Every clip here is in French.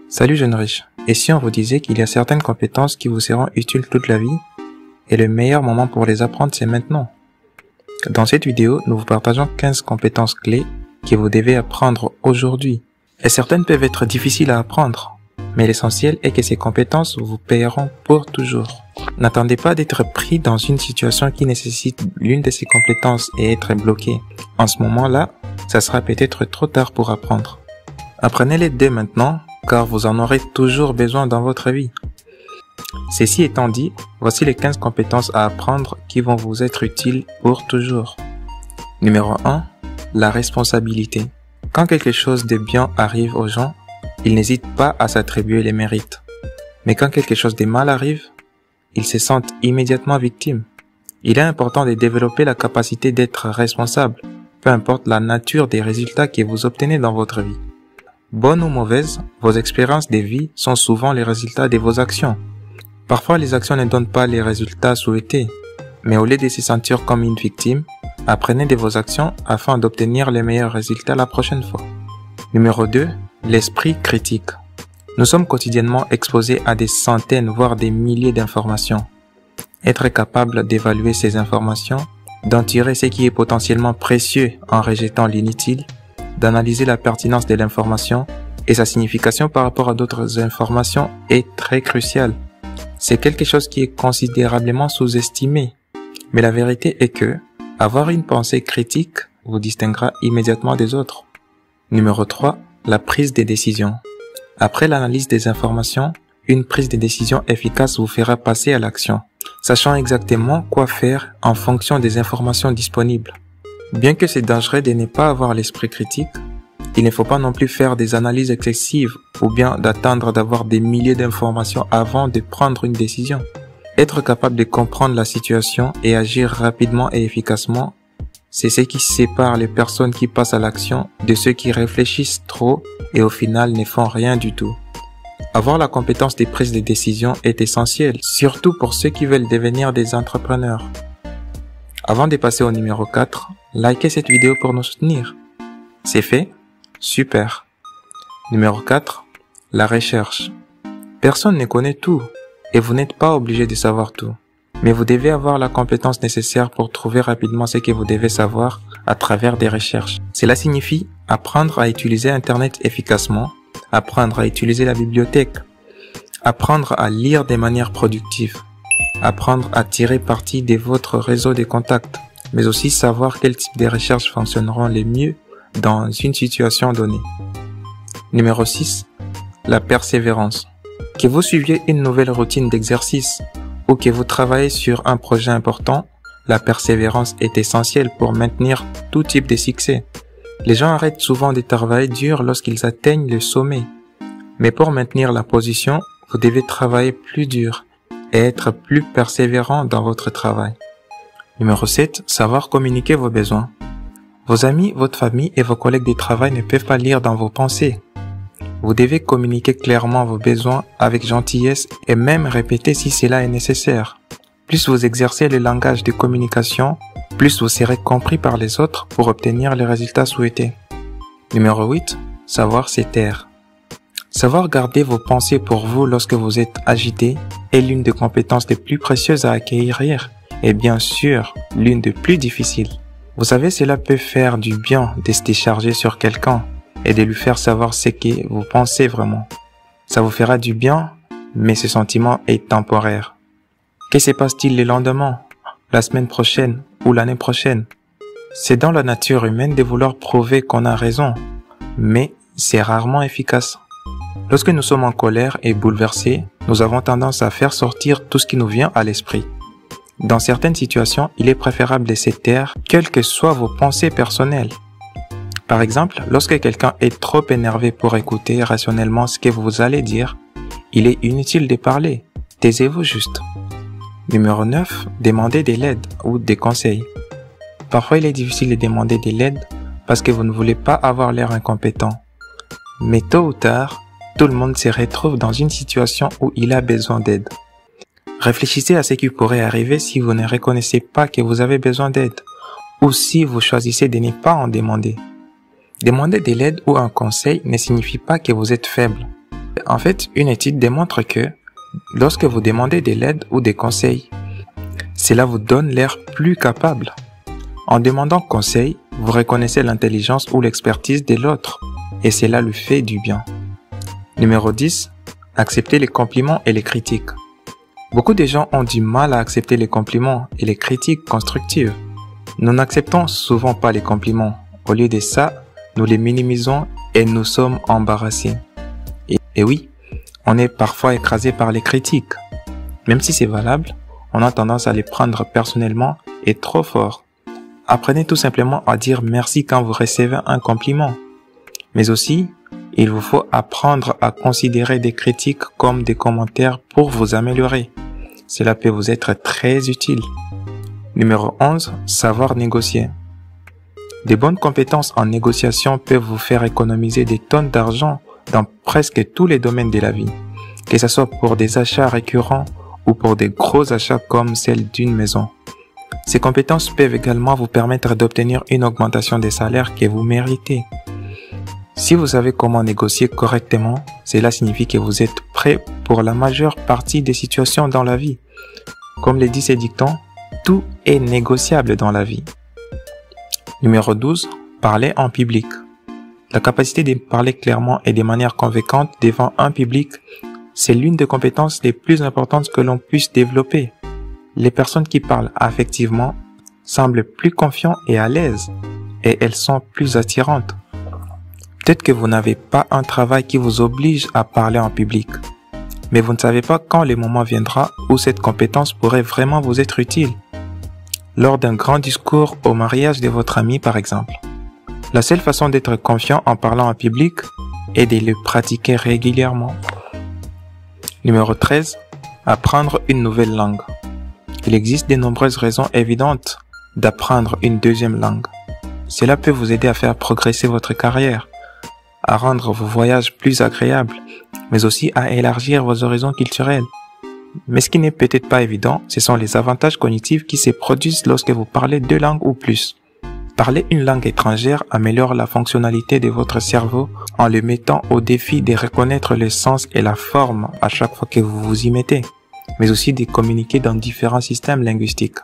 Salut jeune riche, et si on vous disait qu'il y a certaines compétences qui vous seront utiles toute la vie, et le meilleur moment pour les apprendre c'est maintenant. Dans cette vidéo, nous vous partageons 15 compétences clés que vous devez apprendre aujourd'hui. Et certaines peuvent être difficiles à apprendre, mais l'essentiel est que ces compétences vous payeront pour toujours. N'attendez pas d'être pris dans une situation qui nécessite l'une de ces compétences et être bloqué. En ce moment-là, ça sera peut-être trop tard pour apprendre. Apprenez-les dès maintenant, car vous en aurez toujours besoin dans votre vie. Ceci étant dit, voici les 15 compétences à apprendre qui vont vous être utiles pour toujours. Numéro 1. La responsabilité. Quand quelque chose de bien arrive aux gens, ils n'hésitent pas à s'attribuer les mérites. Mais quand quelque chose de mal arrive, ils se sentent immédiatement victimes. Il est important de développer la capacité d'être responsable, peu importe la nature des résultats que vous obtenez dans votre vie. Bonnes ou mauvaises, vos expériences de vie sont souvent les résultats de vos actions. Parfois, les actions ne donnent pas les résultats souhaités, mais au lieu de se sentir comme une victime, apprenez de vos actions afin d'obtenir les meilleurs résultats la prochaine fois. Numéro 2. L'esprit critique. Nous sommes quotidiennement exposés à des centaines, voire des milliers d'informations. Être capable d'évaluer ces informations, d'en tirer ce qui est potentiellement précieux en rejetant l'inutile, d'analyser la pertinence de l'information et sa signification par rapport à d'autres informations est très crucial. C'est quelque chose qui est considérablement sous-estimé. Mais la vérité est que avoir une pensée critique vous distinguera immédiatement des autres. Numéro 3. La prise des décisions. Après l'analyse des informations, une prise de décision efficace vous fera passer à l'action, sachant exactement quoi faire en fonction des informations disponibles. Bien que c'est dangereux de ne pas avoir l'esprit critique, il ne faut pas non plus faire des analyses excessives ou bien d'attendre d'avoir des milliers d'informations avant de prendre une décision. Être capable de comprendre la situation et agir rapidement et efficacement, c'est ce qui sépare les personnes qui passent à l'action de ceux qui réfléchissent trop et au final ne font rien du tout. Avoir la compétence de prise de décision est essentiel, surtout pour ceux qui veulent devenir des entrepreneurs. Avant de passer au numéro 4, likez cette vidéo pour nous soutenir. C'est fait? Super. Numéro 4. La recherche. Personne ne connaît tout et vous n'êtes pas obligé de savoir tout. Mais vous devez avoir la compétence nécessaire pour trouver rapidement ce que vous devez savoir à travers des recherches. Cela signifie apprendre à utiliser Internet efficacement, apprendre à utiliser la bibliothèque, apprendre à lire de manière productive, apprendre à tirer parti de votre réseau de contacts, mais aussi savoir quel type de recherches fonctionneront les mieux dans une situation donnée. Numéro 6. La persévérance. Que vous suiviez une nouvelle routine d'exercice ou que vous travaillez sur un projet important, la persévérance est essentielle pour maintenir tout type de succès. Les gens arrêtent souvent de travailler dur lorsqu'ils atteignent le sommet. Mais pour maintenir la position, vous devez travailler plus dur et être plus persévérant dans votre travail. Numéro 7. Savoir communiquer vos besoins. Vos amis, votre famille et vos collègues de travail ne peuvent pas lire dans vos pensées. Vous devez communiquer clairement vos besoins avec gentillesse et même répéter si cela est nécessaire. Plus vous exercez le langage de communication, plus vous serez compris par les autres pour obtenir les résultats souhaités. Numéro 8. Savoir se taire. Savoir garder vos pensées pour vous lorsque vous êtes agité est l'une des compétences les plus précieuses à acquérir et bien sûr l'une des plus difficiles. Vous savez, cela peut faire du bien de se décharger sur quelqu'un et de lui faire savoir ce que vous pensez vraiment. Ça vous fera du bien, mais ce sentiment est temporaire. Que se passe-t-il le lendemain, la semaine prochaine ou l'année prochaine? C'est dans la nature humaine de vouloir prouver qu'on a raison, mais c'est rarement efficace. Lorsque nous sommes en colère et bouleversés, nous avons tendance à faire sortir tout ce qui nous vient à l'esprit. Dans certaines situations, il est préférable de se taire, quelles que soient vos pensées personnelles. Par exemple, lorsque quelqu'un est trop énervé pour écouter rationnellement ce que vous allez dire, il est inutile de parler. Taisez-vous juste. Numéro 9. Demandez de l'aide ou des conseils. Parfois, il est difficile de demander de l'aide parce que vous ne voulez pas avoir l'air incompétent. Mais tôt ou tard, tout le monde se retrouve dans une situation où il a besoin d'aide. Réfléchissez à ce qui pourrait arriver si vous ne reconnaissez pas que vous avez besoin d'aide ou si vous choisissez de ne pas en demander. Demander de l'aide ou un conseil ne signifie pas que vous êtes faible. En fait, une étude démontre que lorsque vous demandez de l'aide ou des conseils, cela vous donne l'air plus capable. En demandant conseil, vous reconnaissez l'intelligence ou l'expertise de l'autre et cela lui fait du bien. Numéro 10. Accepter les compliments et les critiques. Beaucoup de gens ont du mal à accepter les compliments et les critiques constructives. Nous n'acceptons souvent pas les compliments. Au lieu de ça, nous les minimisons et nous sommes embarrassés. Et oui, on est parfois écrasé par les critiques. Même si c'est valable, on a tendance à les prendre personnellement et trop fort. Apprenez tout simplement à dire merci quand vous recevez un compliment. Mais aussi, il vous faut apprendre à considérer des critiques comme des commentaires pour vous améliorer. Cela peut vous être très utile. Numéro 11. Savoir négocier. Des bonnes compétences en négociation peuvent vous faire économiser des tonnes d'argent dans presque tous les domaines de la vie, que ce soit pour des achats récurrents ou pour des gros achats comme celle d'une maison. Ces compétences peuvent également vous permettre d'obtenir une augmentation des salaires que vous méritez. Si vous savez comment négocier correctement, cela signifie que vous êtes prêt pour la majeure partie des situations dans la vie. Comme le dit ce dicton, tout est négociable dans la vie. Numéro 12. Parler en public. La capacité de parler clairement et de manière convaincante devant un public, c'est l'une des compétences les plus importantes que l'on puisse développer. Les personnes qui parlent affectivement semblent plus confiants et à l'aise, et elles sont plus attirantes. Peut-être que vous n'avez pas un travail qui vous oblige à parler en public, mais vous ne savez pas quand le moment viendra où cette compétence pourrait vraiment vous être utile. Lors d'un grand discours au mariage de votre ami par exemple. La seule façon d'être confiant en parlant en public est de le pratiquer régulièrement. Numéro 13. Apprendre une nouvelle langue. Il existe de nombreuses raisons évidentes d'apprendre une deuxième langue. Cela peut vous aider à faire progresser votre carrière, à rendre vos voyages plus agréables, mais aussi à élargir vos horizons culturels. Mais ce qui n'est peut-être pas évident, ce sont les avantages cognitifs qui se produisent lorsque vous parlez deux langues ou plus. Parler une langue étrangère améliore la fonctionnalité de votre cerveau en le mettant au défi de reconnaître le sens et la forme à chaque fois que vous vous y mettez, mais aussi de communiquer dans différents systèmes linguistiques.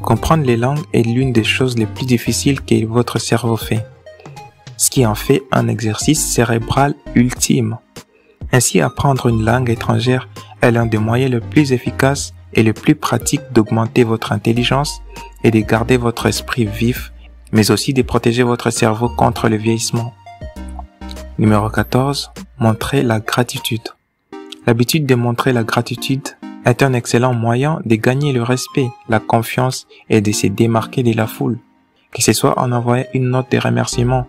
Comprendre les langues est l'une des choses les plus difficiles que votre cerveau fait, ce qui en fait un exercice cérébral ultime. Ainsi, apprendre une langue étrangère est l'un des moyens les plus efficaces et les plus pratiques d'augmenter votre intelligence et de garder votre esprit vif, mais aussi de protéger votre cerveau contre le vieillissement. Numéro 14. Montrer la gratitude. L'habitude de montrer la gratitude est un excellent moyen de gagner le respect, la confiance et de se démarquer de la foule, que ce soit en envoyant une note de remerciement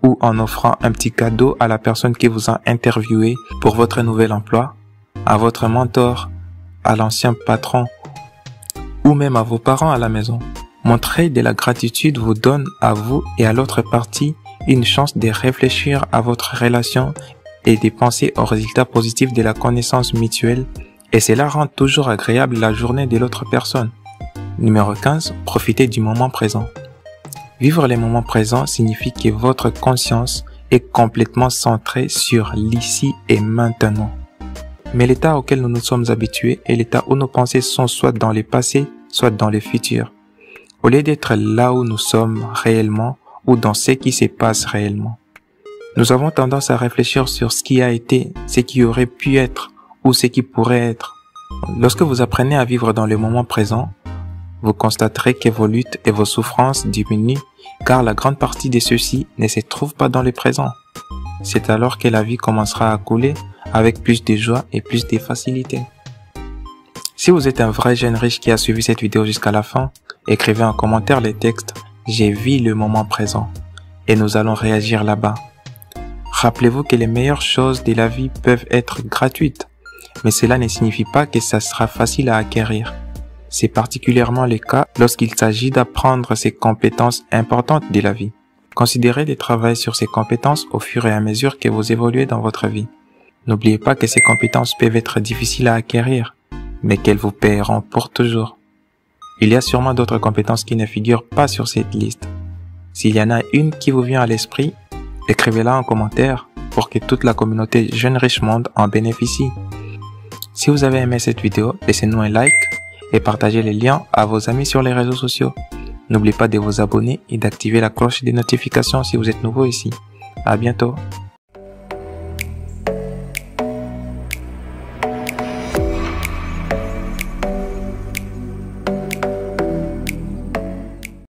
ou en offrant un petit cadeau à la personne qui vous a interviewé pour votre nouvel emploi, à votre mentor, à l'ancien patron ou même à vos parents à la maison. Montrer de la gratitude vous donne à vous et à l'autre partie une chance de réfléchir à votre relation et de penser aux résultats positifs de la connaissance mutuelle et cela rend toujours agréable la journée de l'autre personne. Numéro 15. Profitez du moment présent. Vivre les moments présents signifie que votre conscience est complètement centrée sur l'ici et maintenant. Mais l'état auquel nous nous sommes habitués est l'état où nos pensées sont soit dans le passé, soit dans le futur. Au lieu d'être là où nous sommes réellement ou dans ce qui se passe réellement. Nous avons tendance à réfléchir sur ce qui a été, ce qui aurait pu être ou ce qui pourrait être. Lorsque vous apprenez à vivre dans le moment présent, vous constaterez que vos luttes et vos souffrances diminuent car la grande partie de ceux-ci ne se trouve pas dans le présent. C'est alors que la vie commencera à couler avec plus de joie et plus de facilité. Si vous êtes un vrai jeune riche qui a suivi cette vidéo jusqu'à la fin, écrivez en commentaire les textes « J'ai vu le moment présent » et nous allons réagir là-bas. Rappelez-vous que les meilleures choses de la vie peuvent être gratuites, mais cela ne signifie pas que ça sera facile à acquérir. C'est particulièrement le cas lorsqu'il s'agit d'apprendre ces compétences importantes de la vie. Considérez de travailler sur ces compétences au fur et à mesure que vous évoluez dans votre vie. N'oubliez pas que ces compétences peuvent être difficiles à acquérir, mais qu'elles vous paieront pour toujours. Il y a sûrement d'autres compétences qui ne figurent pas sur cette liste. S'il y en a une qui vous vient à l'esprit, écrivez-la en commentaire pour que toute la communauté Jeune Riche Monde en bénéficie. Si vous avez aimé cette vidéo, laissez-nous un like et partagez les liens à vos amis sur les réseaux sociaux. N'oubliez pas de vous abonner et d'activer la cloche des notifications si vous êtes nouveau ici. À bientôt.